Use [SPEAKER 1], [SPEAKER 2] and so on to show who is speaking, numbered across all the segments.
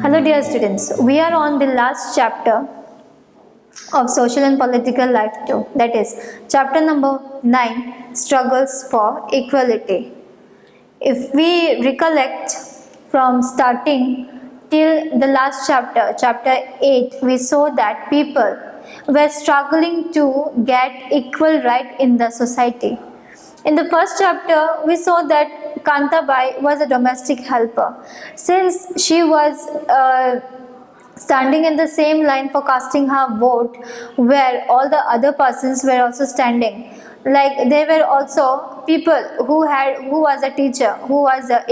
[SPEAKER 1] Hello dear students, we are on the last chapter of social and political life 2, that is chapter number 9, struggles for equality. If we recollect from starting till the last chapter, chapter 8, we saw that people were struggling to get equal right in the society. In the first chapter, we saw that Kantabai was a domestic helper. Since she was standing in the same line for casting her vote, where all the other persons were also standing, like there were also people who was a teacher, who was an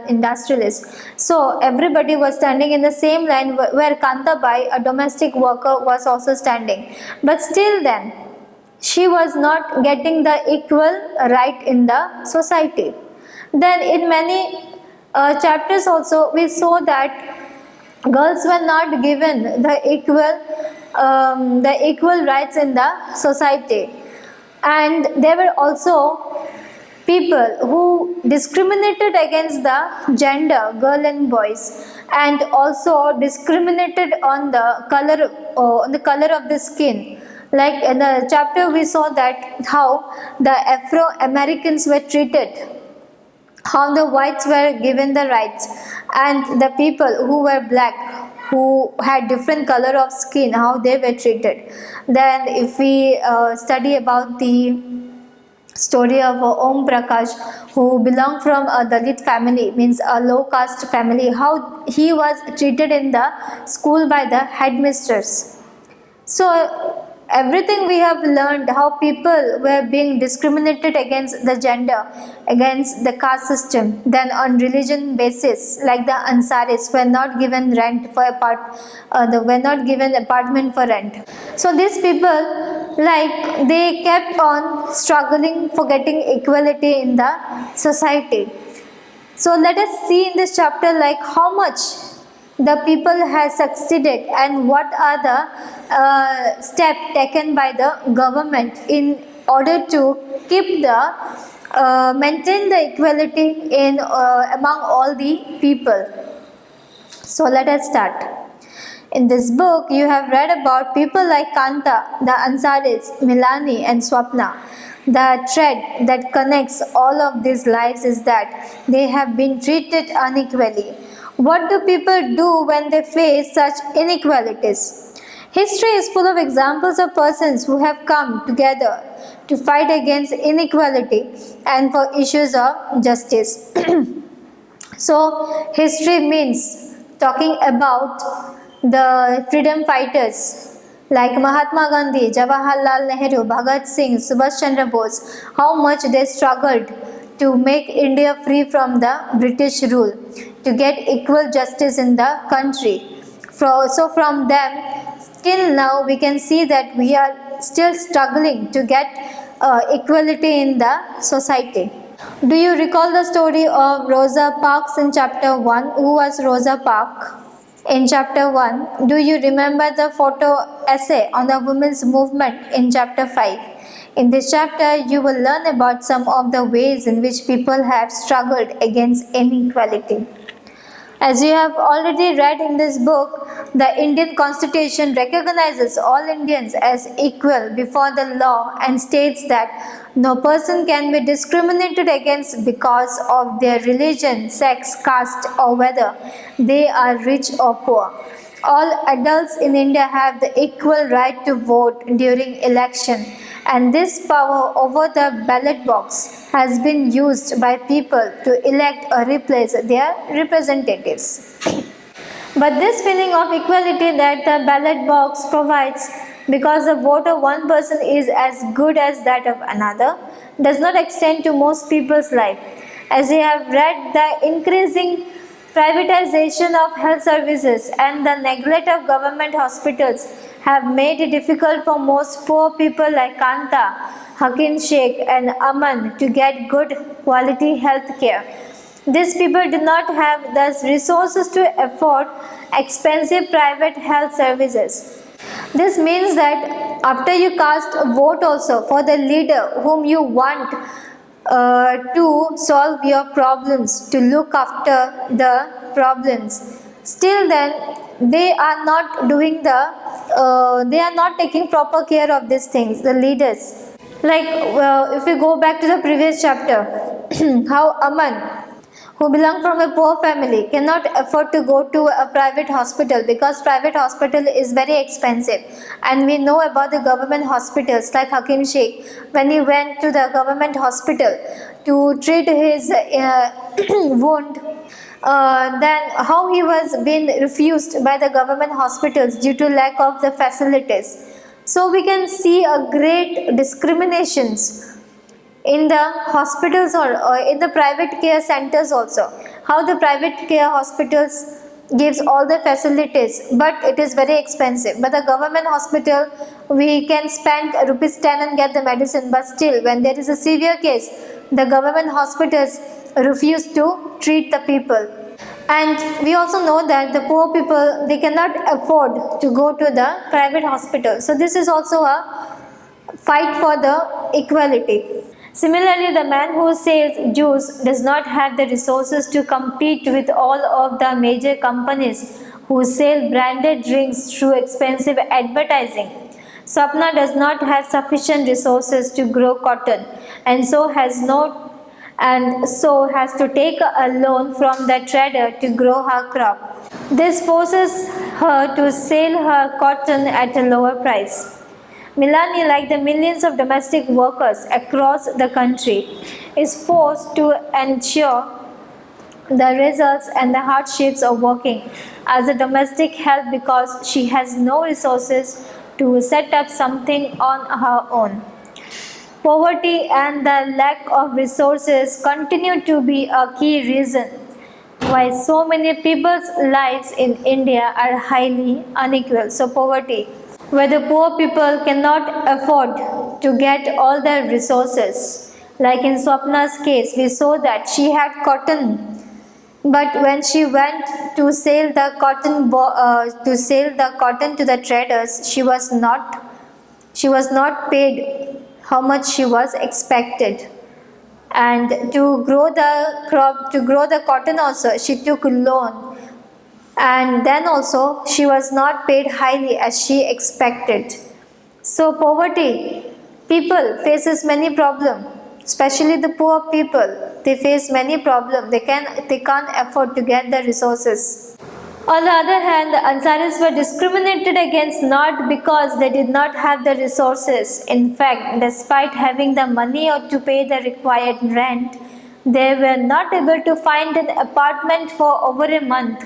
[SPEAKER 1] industrialist. So everybody was standing in the same line where Kantabai, a domestic worker, was also standing. But still then, she was not getting the equal right in the society. Then in many chapters also we saw that girls were not given the equal rights in the society, and there were also people who discriminated against the gender, girl and boys, and also discriminated on the color of the skin. Like in the chapter we saw that how the Afro-Americans were treated, how the whites were given the rights, and the people who were black, who had different color of skin, how they were treated. Then if we study about the story of Om Prakash, who belonged from a Dalit family, means a low caste family, how he was treated in the school by the headmistress. So everything we have learned, how people were being discriminated against the gender, against the caste system. Then on religion basis, like the Ansaris were not given rent for were not given apartment for rent. So these people, like, they kept on struggling for getting equality in the society. So let us see in this chapter like how much the people has succeeded and what are the steps taken by the government in order to keep the maintain the equality in among all the people. So let us start. In this book you have read about people like Kanta, the Ansaris, Milani and Swapna. The thread that connects all of these lives is that they have been treated unequally. What do people do when they face such inequalities? History is full of examples of persons who have come together to fight against inequality and for issues of justice. So, history means talking about the freedom fighters like Mahatma Gandhi, Jawaharlal Nehru, Bhagat Singh, Subhash Chandra Bose, how much they struggled to make India free from the British rule, to get equal justice in the country. So from them, till now we can see that we are still struggling to get equality in the society. Do you recall the story of Rosa Parks in chapter 1? Who was Rosa Parks? In chapter 1, do you remember the photo essay on the women's movement in chapter 5? In this chapter, you will learn about some of the ways in which people have struggled against inequality. As you have already read in this book, the Indian Constitution recognizes all Indians as equal before the law and states that no person can be discriminated against because of their religion, sex, caste, or whether they are rich or poor. All adults in India have the equal right to vote during election, and this power over the ballot box has been used by people to elect or replace their representatives. But this feeling of equality that the ballot box provides, because the vote of one person is as good as that of another, does not extend to most people's life. As you have read, the increasing privatization of health services and the neglect of government hospitals have made it difficult for most poor people like Kanta, Hakim Sheikh and Aman to get good quality health care. These people do not have the resources to afford expensive private health services. This means that after you cast a vote also for the leader whom you want to solve your problems, to look after the problems, Still then, they are not doing they are not taking proper care of these things, the leaders. Like if we go back to the previous chapter, how Aman, who belong from a poor family, cannot afford to go to a private hospital because private hospital is very expensive. And we know about the government hospitals like Hakim Sheikh, when he went to the government hospital to treat his wound, then how he was being refused by the government hospitals due to lack of the facilities. So we can see a great discriminations in the hospitals or in the private care centers also. How the private care hospitals gives all the facilities, but it is very expensive. But the government hospital, we can spend rupees 10 and get the medicine, but still when there is a severe case, the government hospitals refuse to treat the people. And we also know that the poor people, they cannot afford to go to the private hospital. So this is also a fight for the equality. Similarly, the man who sells juice does not have the resources to compete with all of the major companies who sell branded drinks through expensive advertising. Swapna does not have sufficient resources to grow cotton and so has to take a loan from the trader to grow her crop. This forces her to sell her cotton at a lower price. Milani, like the millions of domestic workers across the country, is forced to endure the results and the hardships of working as a domestic help because she has no resources to set up something on her own. Poverty and the lack of resources continue to be a key reason why so many people's lives in India are highly unequal. So poverty, where the poor people cannot afford to get all the resources. Like in Swapna's case, we saw that she had cotton, but when she went to sell the cotton to the traders, she was not paid how much she was expected. And to grow the crop, to grow the cotton also, she took loan, and then also she was not paid highly as she expected. So poverty, people faces many problems, especially the poor people. They face many problems. They can't afford to get the resources. On the other hand, the Ansaris were discriminated against not because they did not have the resources. In fact, despite having the money or to pay the required rent, they were not able to find an apartment for over a month.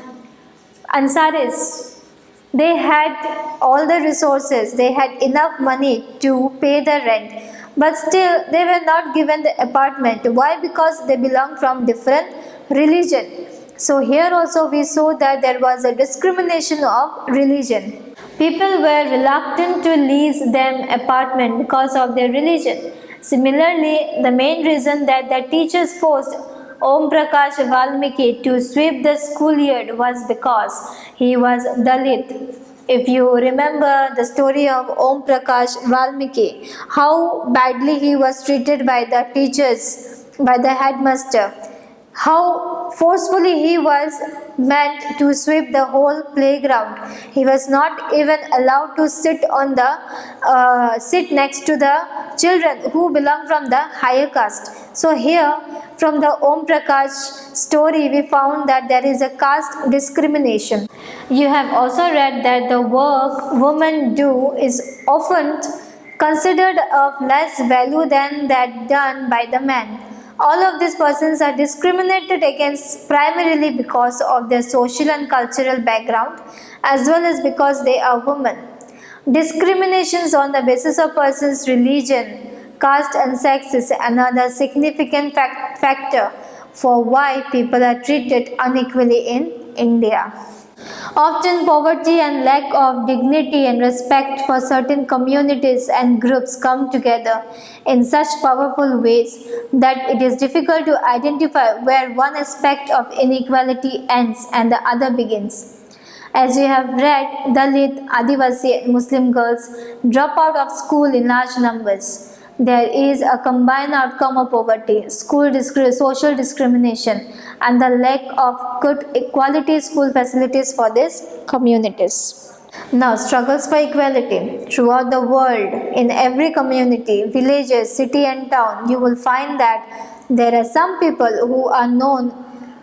[SPEAKER 1] Ansaris, they had all the resources, they had enough money to pay the rent, but still they were not given the apartment. Why? Because they belong from different religion. So here also we saw that there was a discrimination of religion. People were reluctant to lease them apartment because of their religion. Similarly, the main reason that the teachers forced Om Prakash Valmiki to sweep the schoolyard was because he was Dalit. If you remember the story of Om Prakash Valmiki, how badly he was treated by the teachers, by the headmaster, how forcefully he was meant to sweep the whole playground. He was not even allowed to sit sit next to the children who belong from the higher caste. So here, from the Om Prakash story, we found that there is a caste discrimination. You have also read that the work women do is often considered of less value than that done by the men. All of these persons are discriminated against primarily because of their social and cultural background, as well as because they are women. Discriminations on the basis of person's religion, caste and sex is another significant factor for why people are treated unequally in India. Often poverty and lack of dignity and respect for certain communities and groups come together in such powerful ways that it is difficult to identify where one aspect of inequality ends and the other begins. As you have read, Dalit, Adivasi and Muslim girls drop out of school in large numbers. There is a combined outcome of poverty, social discrimination, and the lack of good quality school facilities for these communities. Now, struggles for equality. Throughout the world, in every community, villages, city and town, you will find that there are some people who are known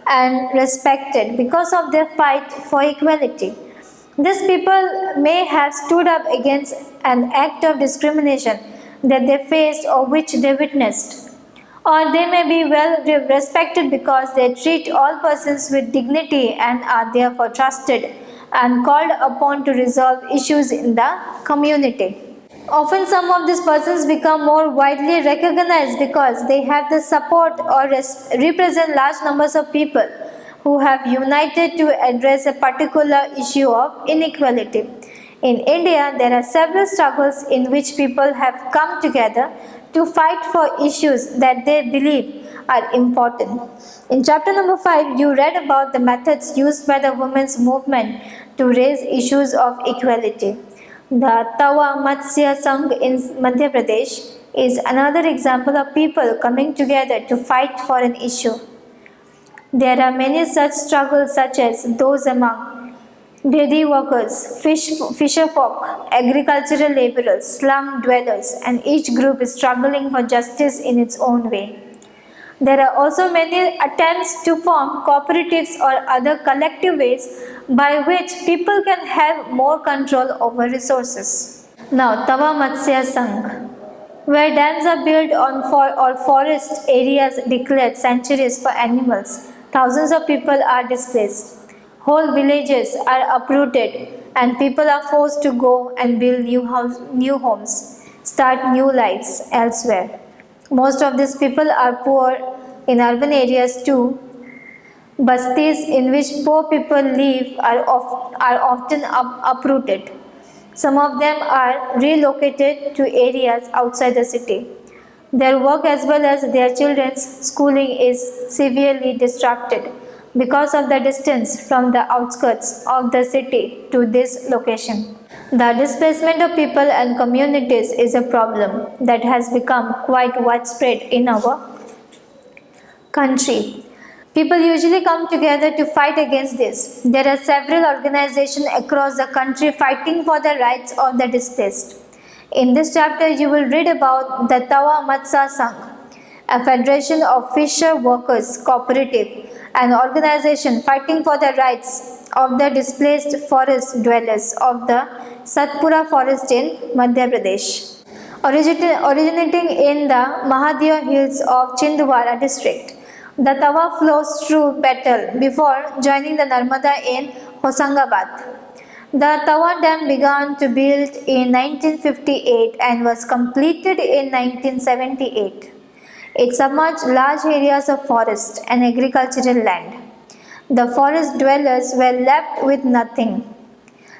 [SPEAKER 1] and respected because of their fight for equality. These people may have stood up against an act of discrimination that they faced or which they witnessed. Or they may be well respected because they treat all persons with dignity and are therefore trusted and called upon to resolve issues in the community. Often, some of these persons become more widely recognized because they have the support or represent large numbers of people who have united to address a particular issue of inequality. In India, there are several struggles in which people have come together to fight for issues that they believe are important. In chapter number 5, you read about the methods used by the women's movement to raise issues of equality. The Tawa Matsya Sangha in Madhya Pradesh is another example of people coming together to fight for an issue. There are many such struggles such as those among dairy workers, fisher folk, agricultural laborers, slum dwellers, and each group is struggling for justice in its own way. There are also many attempts to form cooperatives or other collective ways by which people can have more control over resources. Now, Tawa Matsya Sangha, where dams are built on forest areas declared sanctuaries for animals, thousands of people are displaced. Whole villages are uprooted and people are forced to go and build new homes, start new lives elsewhere. Most of these people are poor in urban areas too. Bastis in which poor people live are often uprooted. Some of them are relocated to areas outside the city. Their work as well as their children's schooling is severely disrupted because of the distance from the outskirts of the city to this location. The displacement of people and communities is a problem that has become quite widespread in our country. People usually come together to fight against this. There are several organizations across the country fighting for the rights of the displaced. In this chapter, you will read about the Tawa Matsya Sangha, a federation of fisher workers cooperative, an organization fighting for the rights of the displaced forest dwellers of the Satpura forest in Madhya Pradesh. Originating in the Mahadev hills of Chindwara district, the Tawa flows through Betel before joining the Narmada in Hosangabad. The Tawa Dam began to build in 1958 and was completed in 1978. It submerged large areas of forest and agricultural land. The forest dwellers were left with nothing.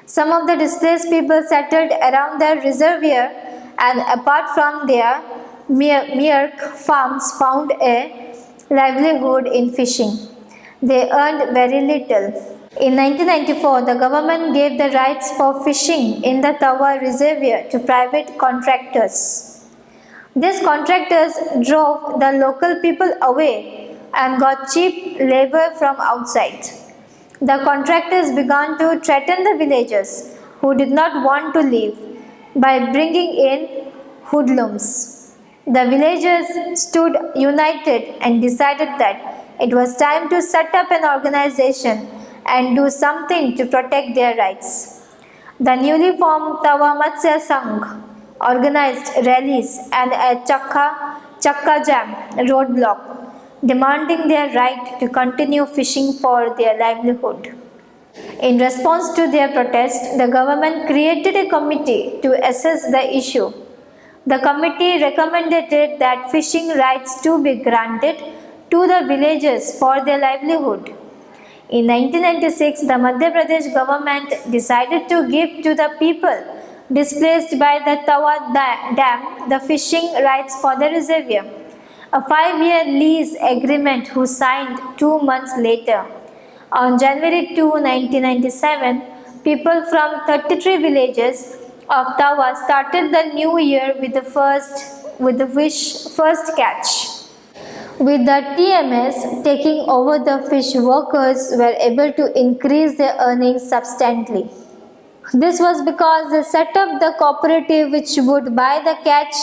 [SPEAKER 1] Some of the displaced people settled around the reservoir and apart from their mere farms found a livelihood in fishing. They earned very little. In 1994, the government gave the rights for fishing in the Tawa reservoir to private contractors. These contractors drove the local people away and got cheap labor from outside. The contractors began to threaten the villagers who did not want to leave by bringing in hoodlums. The villagers stood united and decided that it was time to set up an organization and do something to protect their rights. The newly formed Tawa Matsya Sangha organized rallies and a Chakka Jam roadblock, demanding their right to continue fishing for their livelihood. In response to their protest, the government created a committee to assess the issue. The committee recommended that fishing rights to be granted to the villagers for their livelihood. In 1996, the Madhya Pradesh government decided to give to the people displaced by the Tawa Dam the fishing rights for the reservoir. A 5-year lease agreement was signed 2 months later. On January 2, 1997, people from 33 villages of Tawa started the new year with the first with the fish first catch. With the TMS taking over, the fish workers were able to increase their earnings substantially. This was because they set up the cooperative which would buy the catch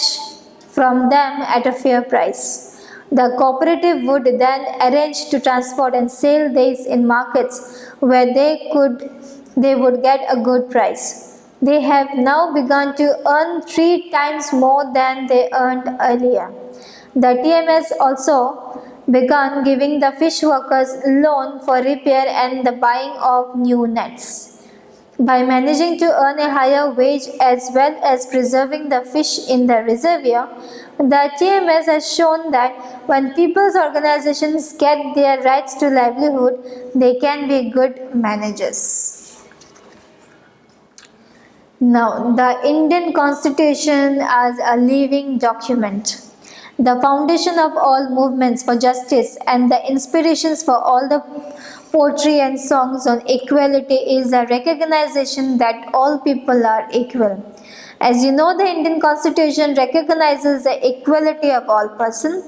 [SPEAKER 1] from them at a fair price. The cooperative would then arrange to transport and sell these in markets where they would get a good price. They have now begun to earn 3 times more than they earned earlier. The TMS also began giving the fish workers loan for repair and the buying of new nets. By managing to earn a higher wage as well as preserving the fish in the reservoir, the TMS has shown that when people's organizations get their rights to livelihood, they can be good managers. Now, the Indian Constitution as a living document. The foundation of all movements for justice and the inspirations for all the poetry and songs on equality is a recognition that all people are equal. As you know, the Indian Constitution recognizes the equality of all persons.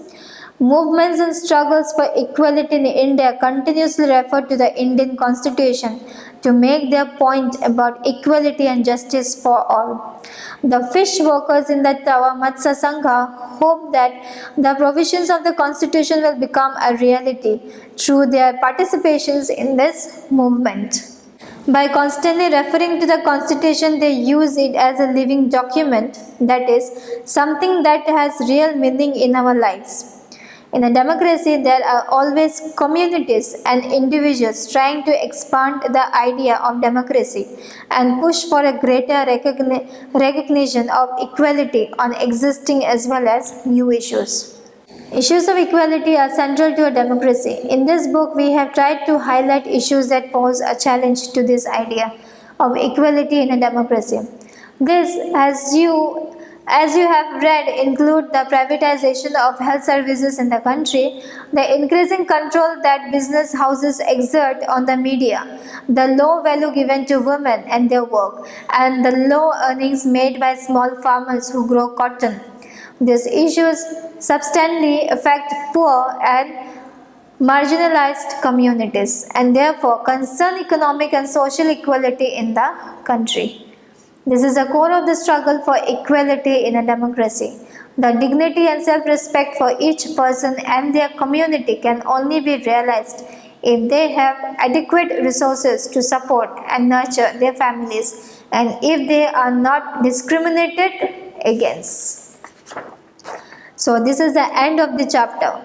[SPEAKER 1] Movements and struggles for equality in India continuously refer to the Indian Constitution to make their point about equality and justice for all. The fish workers in the Tawa Sangha hope that the provisions of the Constitution will become a reality through their participations in this movement. By constantly referring to the Constitution, they use it as a living document, that is, something that has real meaning in our lives. In a democracy, there are always communities and individuals trying to expand the idea of democracy and push for a greater recognition of equality on existing as well as new issues. Issues of equality are central to a democracy. In this book, we have tried to highlight issues that pose a challenge to this idea of equality in a democracy. This, as you have read, include the privatization of health services in the country, the increasing control that business houses exert on the media, the low value given to women and their work, and the low earnings made by small farmers who grow cotton. These issues substantially affect poor and marginalized communities and therefore concern economic and social equality in the country. This is the core of the struggle for equality in a democracy. The dignity and self-respect for each person and their community can only be realized if they have adequate resources to support and nurture their families and if they are not discriminated against. So this is the end of the chapter.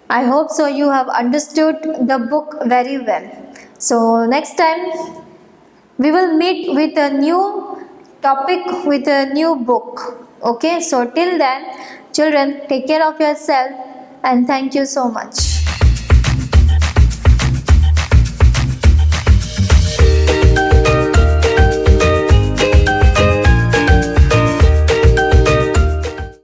[SPEAKER 1] I hope so you have understood the book very well. So next time we will meet with a new topic with a new book. Okay, so till then, children, take care of yourself and thank you so much.